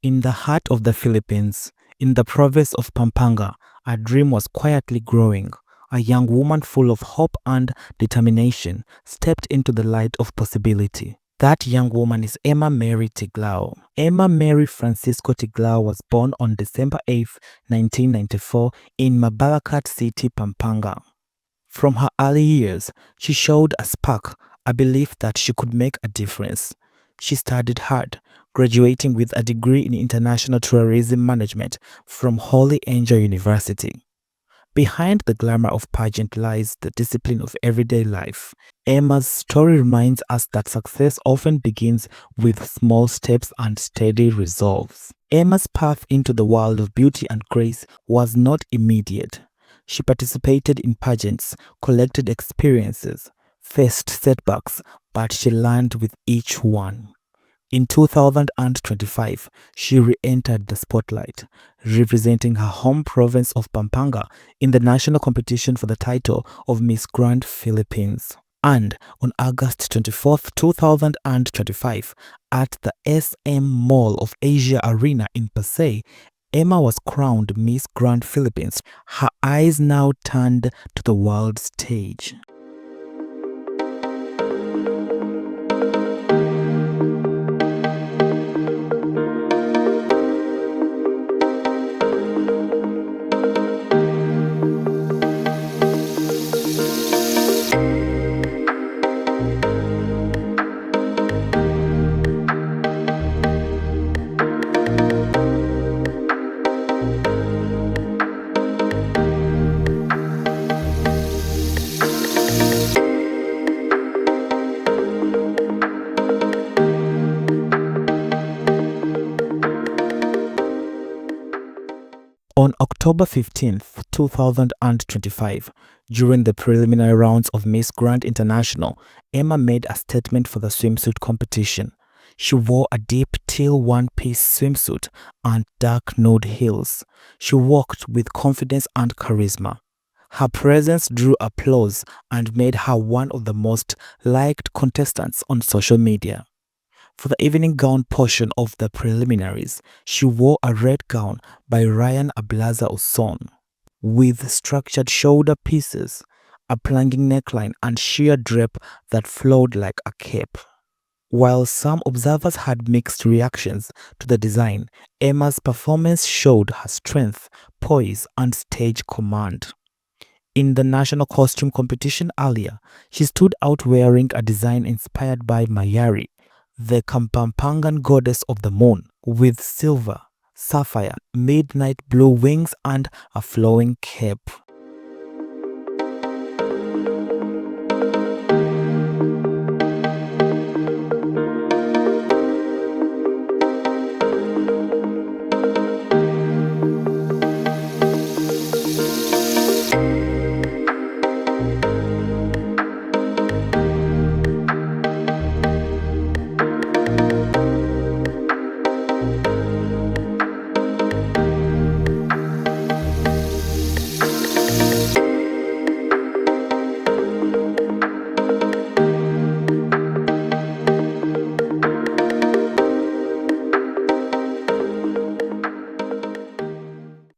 In the heart of the Philippines, in the province of Pampanga, a dream was quietly growing. A young woman full of hope and determination stepped into the light of possibility. That young woman is Emma Mary Tiglao. Emma Mary Francisco Tiglao was born on December 8, 1994 in Mabalacat City, Pampanga. From her early years, she showed a spark, a belief that she could make a difference. She studied hard, graduating with a degree in international tourism management from Holy Angel University. Behind the glamour of pageant lies the discipline of everyday life. Emma's story reminds us that success often begins with small steps and steady resolves. Emma's path into the world of beauty and grace was not immediate. She participated in pageants, collected experiences, faced setbacks, but she learned with each one. In 2025, she re-entered the spotlight, representing her home province of Pampanga in the national competition for the title of Miss Grand Philippines. And on August 24, 2025, at the SM Mall of Asia Arena in Pasay, Emma was crowned Miss Grand Philippines. Her eyes now turned to the world stage. On October 15th, 2025, during the preliminary rounds of Miss Grand International, Emma made a statement for the swimsuit competition. She wore a deep teal one-piece swimsuit and dark nude heels. She walked with confidence and charisma. Her presence drew applause and made her one of the most liked contestants on social media. For the evening gown portion of the preliminaries, she wore a red gown by Rian with structured shoulder pieces, a plunging neckline and sheer drape that flowed like a cape. While some observers had mixed reactions to the design, Emma's performance showed her strength, poise and stage command. In the national costume competition earlier, she stood out wearing a design inspired by Mayari, the Kapampangan goddess of the moon, with silver, sapphire, midnight blue wings and a flowing cape.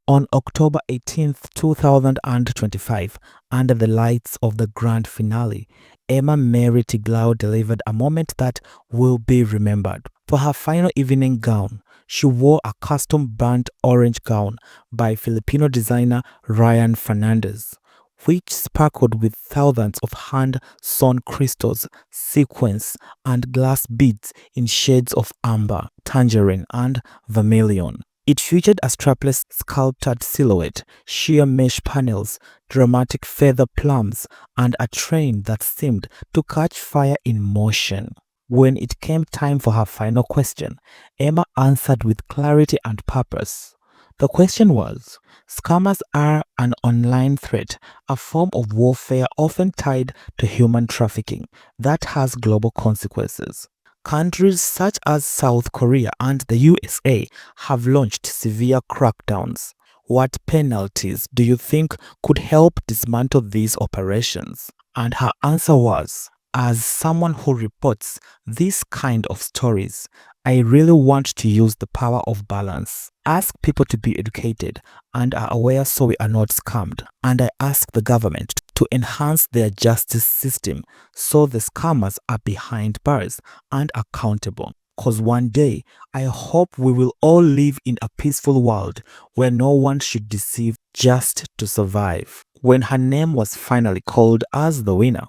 On October 18th, 2025, under the lights of the grand finale, Emma Mary Tiglao delivered a moment that will be remembered. For her final evening gown, she wore a custom burnt orange gown by Filipino designer Rian Fernandez, which sparkled with thousands of hand-sewn crystals, sequins, and glass beads in shades of amber, tangerine, and vermilion. It featured a strapless sculpted silhouette, sheer mesh panels, dramatic feather plumes, and a train that seemed to catch fire in motion. When it came time for her final question, Emma answered with clarity and purpose. The question was, scammers are an online threat, a form of warfare often tied to human trafficking that has global consequences. Countries such as South Korea and the USA have launched severe crackdowns. What penalties do you think could help dismantle these operations? And her answer was, As someone who reports this kind of stories, I really want to use the power of balance. Ask people to be educated and are aware so we are not scammed. And I ask the government to enhance their justice system so the scammers are behind bars and accountable. Because one day, I hope we will all live in a peaceful world where no one should deceive just to survive. When her name was finally called as the winner,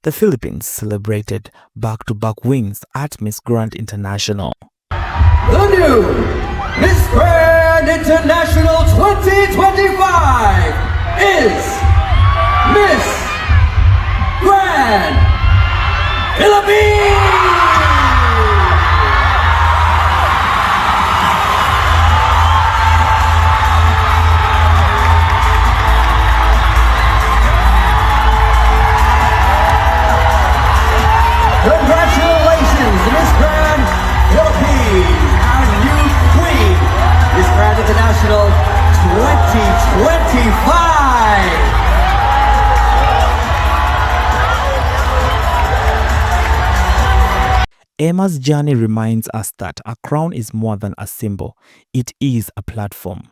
the Philippines celebrated back-to-back wins at Miss Grand International. The new Miss Grand International 2025 is Miss Grand Philippines! Congratulations, Miss Grand Philippines, our new queen, Miss Grand International 2025. Emma's journey reminds us that a crown is more than a symbol, it is a platform.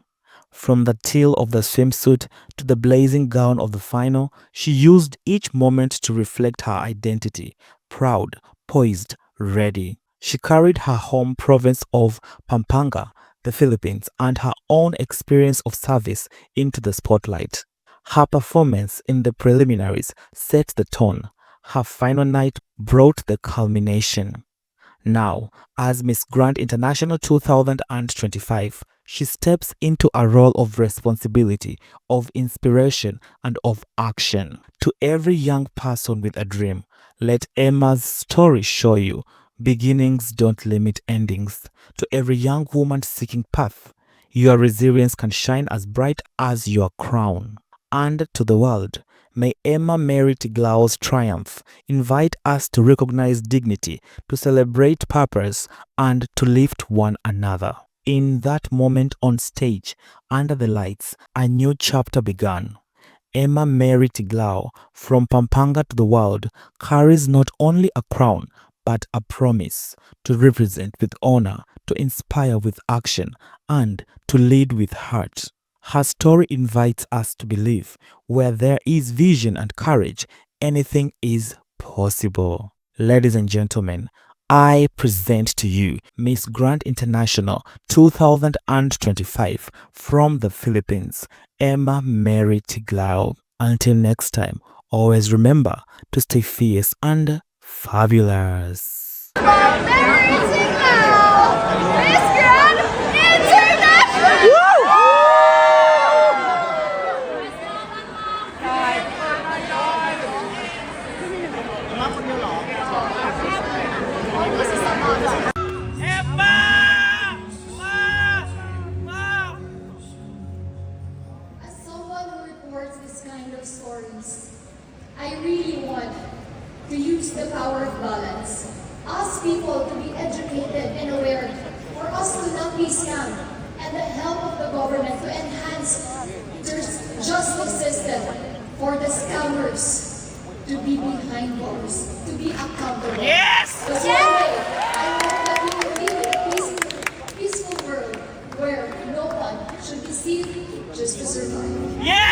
From the teal of the swimsuit to the blazing gown of the final, she used each moment to reflect her identity, proud, poised, ready. She carried her home province of Pampanga, the Philippines, and her own experience of service into the spotlight. Her performance in the preliminaries set the tone. Her final night brought the culmination. Now, as Miss Grand International 2025, she steps into a role of responsibility, of inspiration, and of action. To every young person with a dream, let Emma's story show you beginnings don't limit endings. To every young woman seeking path, your resilience can shine as bright as your crown. And to the world, may Emma Mary Tiglao's triumph invite us to recognize dignity, to celebrate purpose, and to lift one another. In that moment on stage, under the lights, a new chapter began. Emma Mary Tiglao, from Pampanga to the world, carries not only a crown, but a promise to represent with honor, to inspire with action, and to lead with heart. Her story invites us to believe where there is vision and courage, anything is possible. Ladies and gentlemen, I present to you Miss Grand International 2025 from the Philippines, Emma Mary Tiglao. Until next time, always remember to stay fierce and fabulous. Mary Tiglao, Miss Grand International! As someone who reports this kind of stories, I really want to use the power of balance. Ask people to be educated and aware for us to not be scammed and the help of the government to enhance their justice system for the scammers to be behind bars, to be accountable. Yes! Because one day, I hope that we will live in a peaceful world where no one should deceive just to survive. Yes!